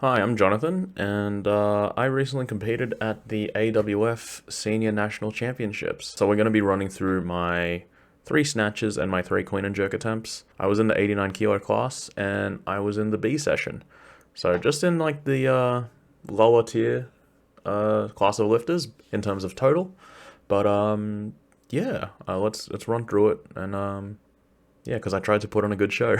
Hi, I'm Jonathan, and I recently competed at the AWF Senior National Championships. So we're going to be running through my 3 snatches and my 3 clean and jerk attempts. I was in the 89 kilo class, and I was in the B session. So just in like the lower tier class of lifters in terms of total. But yeah, let's run through it and yeah, because I tried to put on a good show.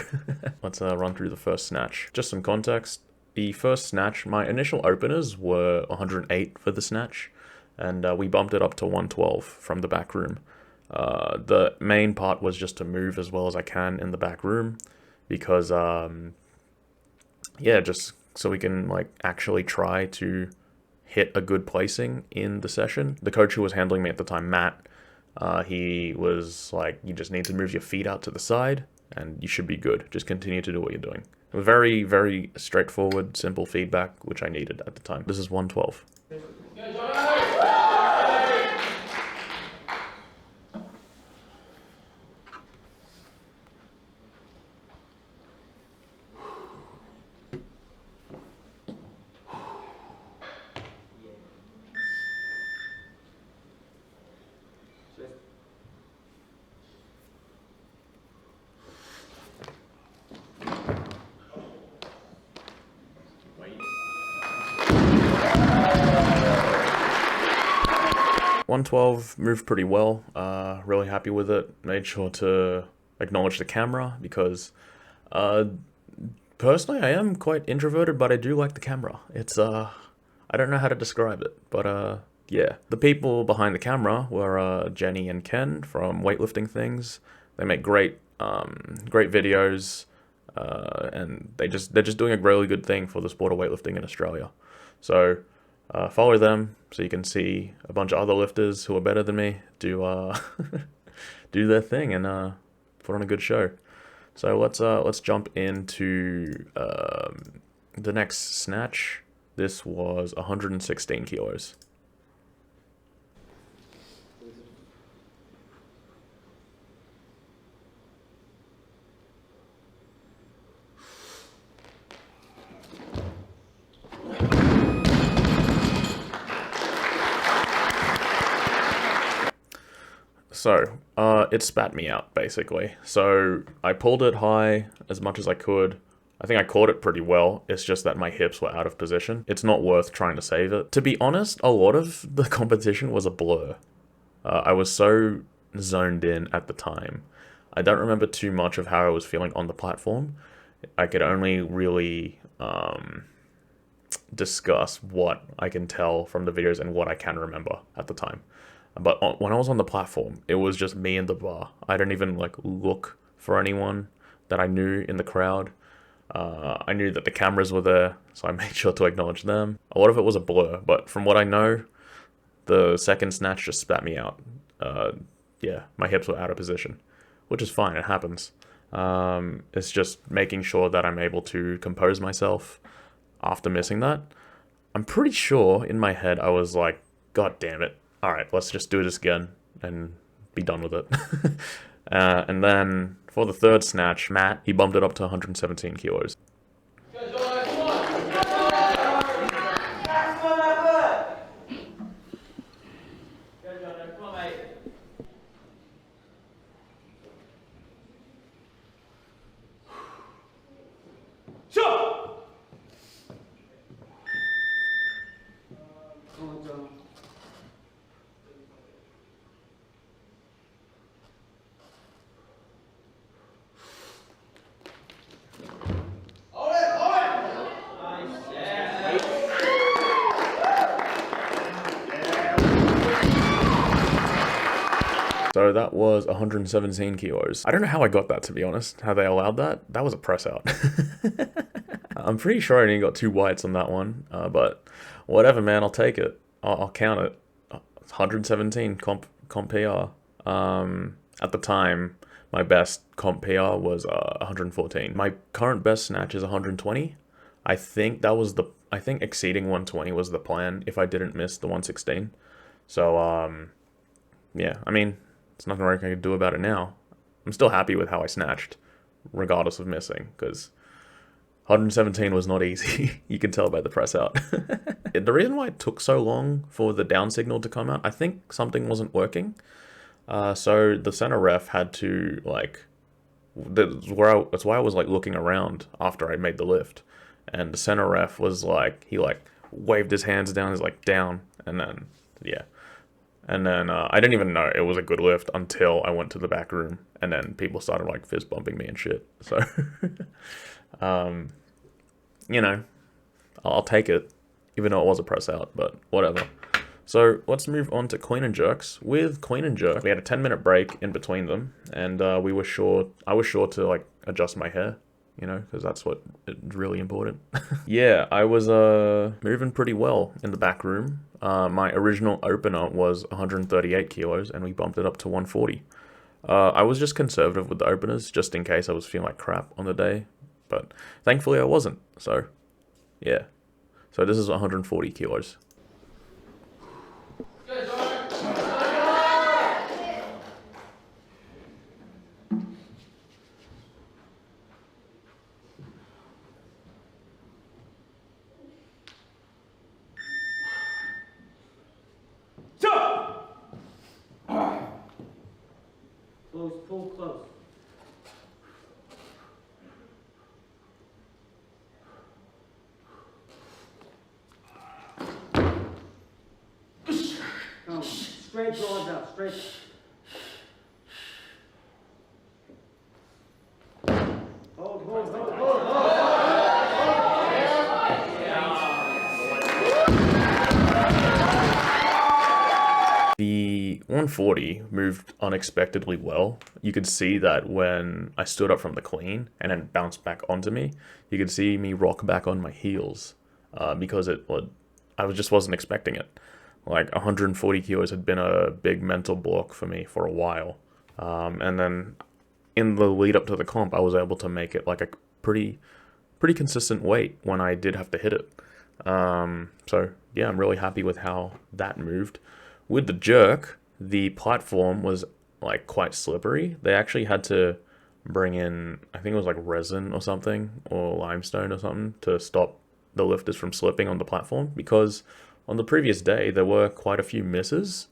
Let's run through the first snatch. Just some context. The first snatch, my initial openers were 108 for the snatch, and we bumped it up to 112 from the back room. The main part was just to move as well as I can in the back room, because yeah, just so we can like actually try to hit a good placing in the session. The coach who was handling me at the time, Matt, he was like, you just need to move your feet out to the side and you should be good. Just continue to do what you're doing. Very, very straightforward, simple feedback, which I needed at the time. This is 112. 112 moved pretty well. Really happy with it. Made sure to acknowledge the camera because uh, personally I am quite introverted, but I do like the camera. It's I don't know how to describe it, but yeah. The people behind the camera were Jenny and Ken from Weightlifting Things. They make great videos, and they're just doing a really good thing for the sport of weightlifting in Australia. So follow them so you can see a bunch of other lifters who are better than me do do their thing and put on a good show. So let's jump into the next snatch. This was 116 kilos. So, it spat me out, basically. So, I pulled it high as much as I could. I think I caught it pretty well. It's just that my hips were out of position. It's not worth trying to save it. To be honest, a lot of the competition was a blur. I was so zoned in at the time. I don't remember too much of how I was feeling on the platform. I could only really discuss what I can tell from the videos and what I can remember at the time. But when I was on the platform, it was just me and the bar. I didn't even like look for anyone that I knew in the crowd. I knew that the cameras were there, so I made sure to acknowledge them. A lot of it was a blur, but from what I know, the second snatch just spat me out. Yeah, my hips were out of position, which is fine. It happens. It's just making sure that I'm able to compose myself after missing that. I'm pretty sure in my head I was like, God damn it. All right, let's just do this again and be done with it. And then for the third snatch, Matt, he bumped it up to 117 kilos. So that was 117 kilos. I don't know how I got that, to be honest, how they allowed that. That was a press out. I'm pretty sure I only got 2 whites on that one, but whatever, man, I'll take it. I'll count it. 117 comp PR. At the time, my best comp PR was 114. My current best snatch is 120. I think exceeding 120 was the plan if I didn't miss the 116. So yeah, I mean, it's nothing I can do about it now. I'm still happy with how I snatched, regardless of missing, because 117 was not easy. You can tell by the press out. The reason why it took so long for the down signal to come out, I think something wasn't working. So the center ref had to like, that's why I was like looking around after I made the lift, and the center ref was like, he like waved his hands down, he's like down, and then yeah, and then I didn't even know it was a good lift until I went to the back room, and then people started like fist bumping me and shit. So, you know, I'll take it, even though it was a press out, but whatever. So let's move on to clean and jerks. With clean and jerk, we had a 10-minute break in between them, and I was sure to like adjust my hair, you know, because that's what is really important. Yeah, I was moving pretty well in the back room. My original opener was 138 kilos, and we bumped it up to 140. I was just conservative with the openers, just in case I was feeling like crap on the day, but thankfully I wasn't. So, yeah. So this is 140 kilos. Close, pull close. Come, straight draws out, straight. Hold. The 140 moved unexpectedly well. You could see that when I stood up from the clean and then bounced back onto me, you could see me rock back on my heels because I just wasn't expecting it. Like 140 kilos had been a big mental block for me for a while. And then in the lead up to the comp, I was able to make it like a pretty consistent weight when I did have to hit it. So yeah, I'm really happy with how that moved. With the jerk, the platform was like quite slippery. They actually had to bring in, I think it was like resin or something, or limestone or something, to stop the lifters from slipping on the platform, because on the previous day there were quite a few misses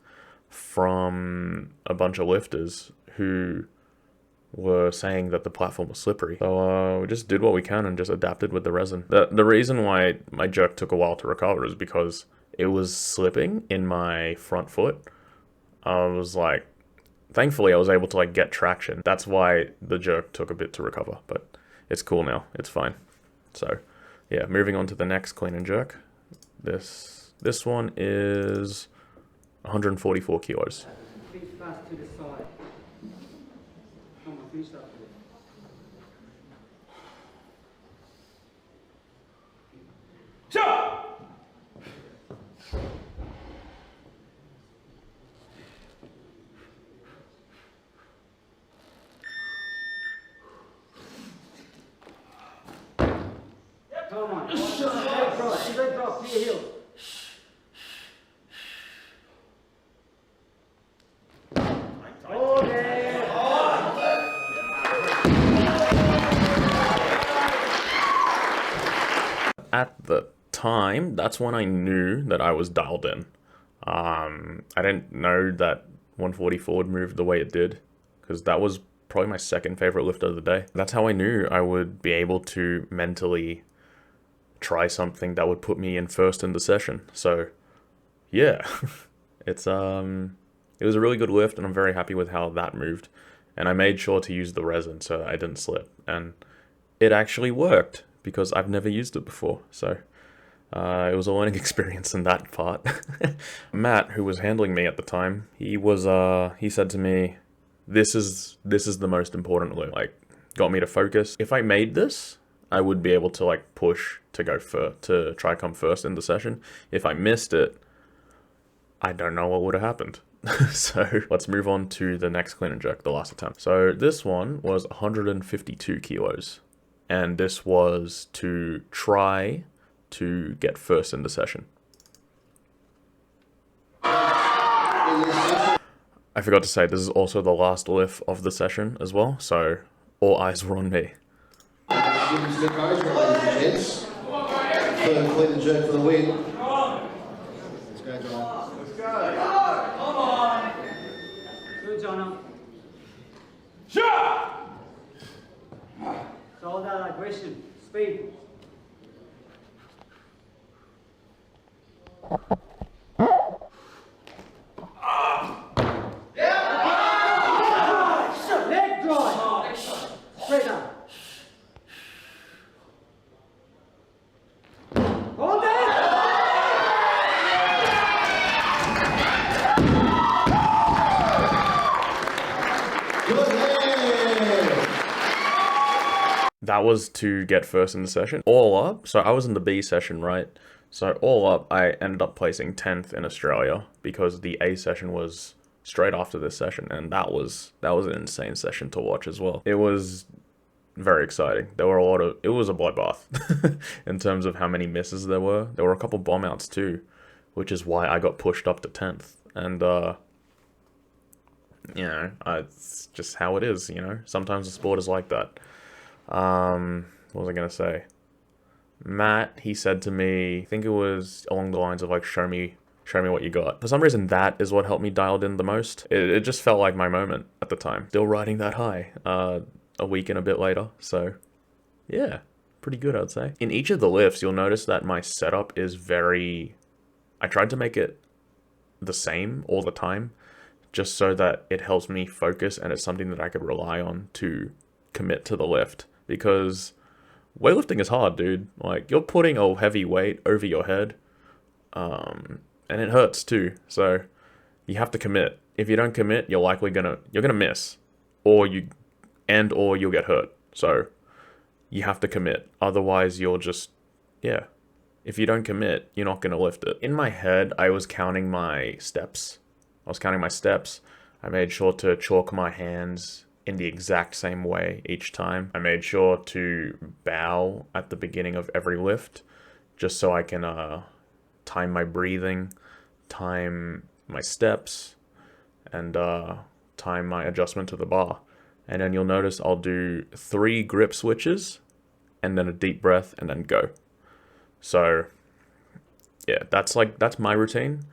from a bunch of lifters who were saying that the platform was slippery. So we just did what we can and just adapted with the resin. The reason why my jerk took a while to recover is because it was slipping in my front foot. I was like, thankfully I was able to like get traction. That's why the jerk took a bit to recover, but it's cool now. It's fine. So yeah, moving on to the next clean and jerk. This one is 144 kilos. Feet fast to the side. Come on, finish up. Shot! Come on. Straight drop to your heels. Okay. At the time, that's when I knew that I was dialed in. I didn't know that 144 would move the way it did, because that was probably my second favorite lift of the day. That's how I knew I would be able to mentally try something that would put me in first in the session. So yeah, it was a really good lift, and I'm very happy with how that moved. And I made sure to use the resin so I didn't slip, and it actually worked because I've never used it before. So it was a learning experience in that part. Matt, who was handling me at the time, he said to me, this is the most important lift. Like, got me to focus. If I made this, I would be able to like push to try come first in the session. If I missed it, I don't know what would have happened. So let's move on to the next clean and jerk, the last attempt. So this one was 152 kilos, and this was to try to get first in the session. I forgot to say, this is also the last lift of the session as well, so all eyes were on me. give him some encouragement, ladies and gents. For clean and jerk for the win. Let's go, John. Let's go. Good, John. Sure! So all that aggression, speed. Leg drive. Straight up. Hold it. Good man. That was to get first in the session. All up, so I was in the B session, right? So all up, I ended up placing 10th in Australia because the A session was straight after this session, and that was an insane session to watch as well. It was very exciting. There were it was a bloodbath in terms of how many misses there were. There were a couple bomb outs too, which is why I got pushed up to 10th. And you know, it's just how it is, you know. Sometimes the sport is like that. What was I gonna say? Matt, he said to me, I think it was along the lines of like, show me what you got. For some reason, that is what helped me dialed in the most. It just felt like my moment at the time. Still riding that high, a week and a bit later. So yeah, pretty good, I'd say. In each of the lifts, you'll notice that my setup is I tried to make it the same all the time, just so that it helps me focus and it's something that I could rely on to commit to the lift. Because weightlifting is hard, dude. Like, you're putting a heavy weight over your head, and it hurts too. So you have to commit. If you don't commit, you're likely gonna miss, or you'll get hurt. So you have to commit. Otherwise, you'll just, yeah. If you don't commit, you're not gonna lift it. In my head, I was counting my steps. I made sure to chalk my hands in the exact same way each time. I made sure to bow at the beginning of every lift, just so I can time my breathing, time my steps, and time my adjustment to the bar. And then you'll notice I'll do 3 grip switches, and then a deep breath, and then go. So yeah, that's my routine.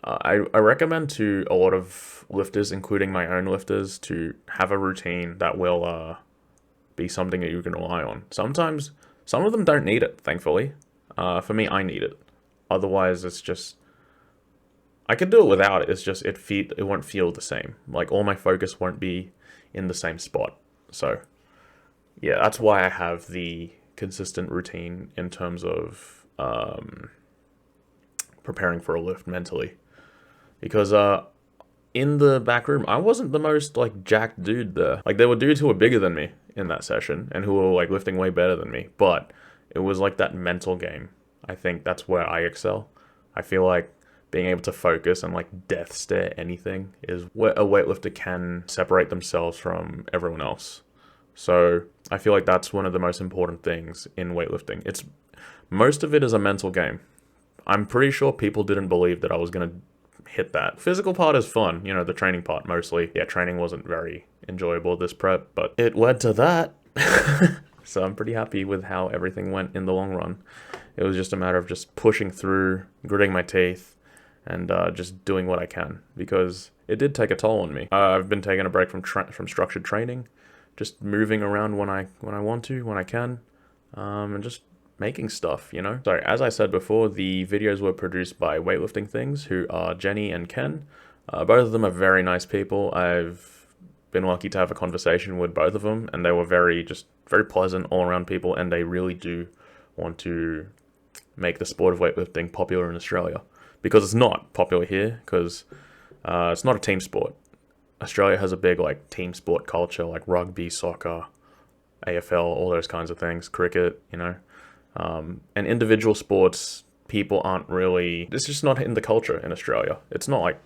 I recommend to a lot of lifters, including my own lifters, to have a routine that will be something that you can rely on. Sometimes, some of them don't need it, thankfully. For me, I need it. Otherwise, it's just, I could do it without it. It's just, it won't feel the same. Like, all my focus won't be in the same spot. So yeah, that's why I have the consistent routine in terms of preparing for a lift mentally. Because in the back room, I wasn't the most like jacked dude there. Like, there were dudes who were bigger than me in that session and who were like lifting way better than me. But it was like that mental game. I think that's where I excel. I feel like being able to focus and like death stare anything is where a weightlifter can separate themselves from everyone else. So I feel like that's one of the most important things in weightlifting. Most of it is a mental game. I'm pretty sure people didn't believe that I was gonna hit that. Physical part is fun, you know, the training part mostly. Yeah, training wasn't very enjoyable this prep, but it led to that. So I'm pretty happy with how everything went in the long run. It was just a matter of just pushing through, gritting my teeth, and just doing what I can, because it did take a toll on me. I've been taking a break from structured training, just moving around when I want to, when I can, and just making stuff, you know? So as I said before, the videos were produced by Weightlifting Things, who are Jenny and Ken. Both of them are very nice people. I've been lucky to have a conversation with both of them, and they were very pleasant all-around people, and they really do want to make the sport of weightlifting popular in Australia, because it's not popular here, because it's not a team sport. Australia has a big like team sport culture, like rugby, soccer, AFL, all those kinds of things, cricket, you know. And individual sports, people aren't really, it's just not in the culture in Australia. It's not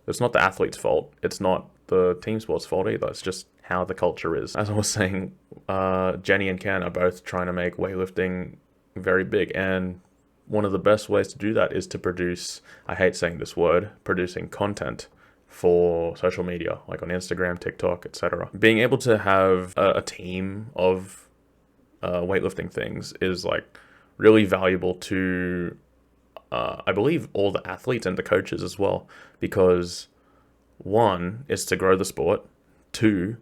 the athlete's fault. It's not the team sport's fault either. It's just how the culture is. As I was saying, Jenny and Ken are both trying to make weightlifting very big. And one of the best ways to do that is to produce, I hate saying this word, producing content for social media, like on Instagram, TikTok, etc. Being able to have a team of weightlifting things is like really valuable to, I believe, all the athletes and the coaches as well, because one, it's to grow the sport. Two,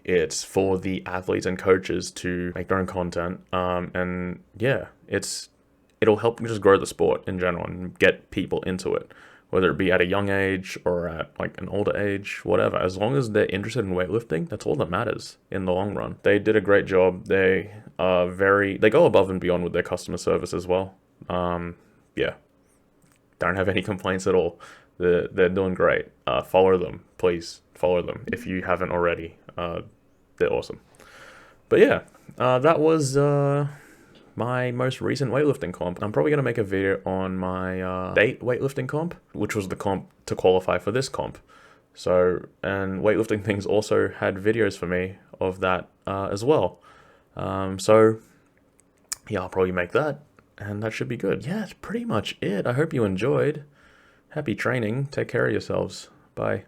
it's for the athletes and coaches to make their own content. And yeah, it'll help just grow the sport in general and get people into it, whether it be at a young age or at like an older age, whatever. As long as they're interested in weightlifting, that's all that matters in the long run. They did a great job. They go above and beyond with their customer service as well. Yeah, don't have any complaints at all. They're doing great. Follow them, please. Follow them if you haven't already. They're awesome. But yeah, that was my most recent weightlifting comp. I'm probably going to make a video on my state weightlifting comp, which was the comp to qualify for this comp. So, and weightlifting things also had videos for me of that as well. So, yeah, I'll probably make that, and that should be good. Yeah, that's pretty much it. I hope you enjoyed. Happy training. Take care of yourselves. Bye.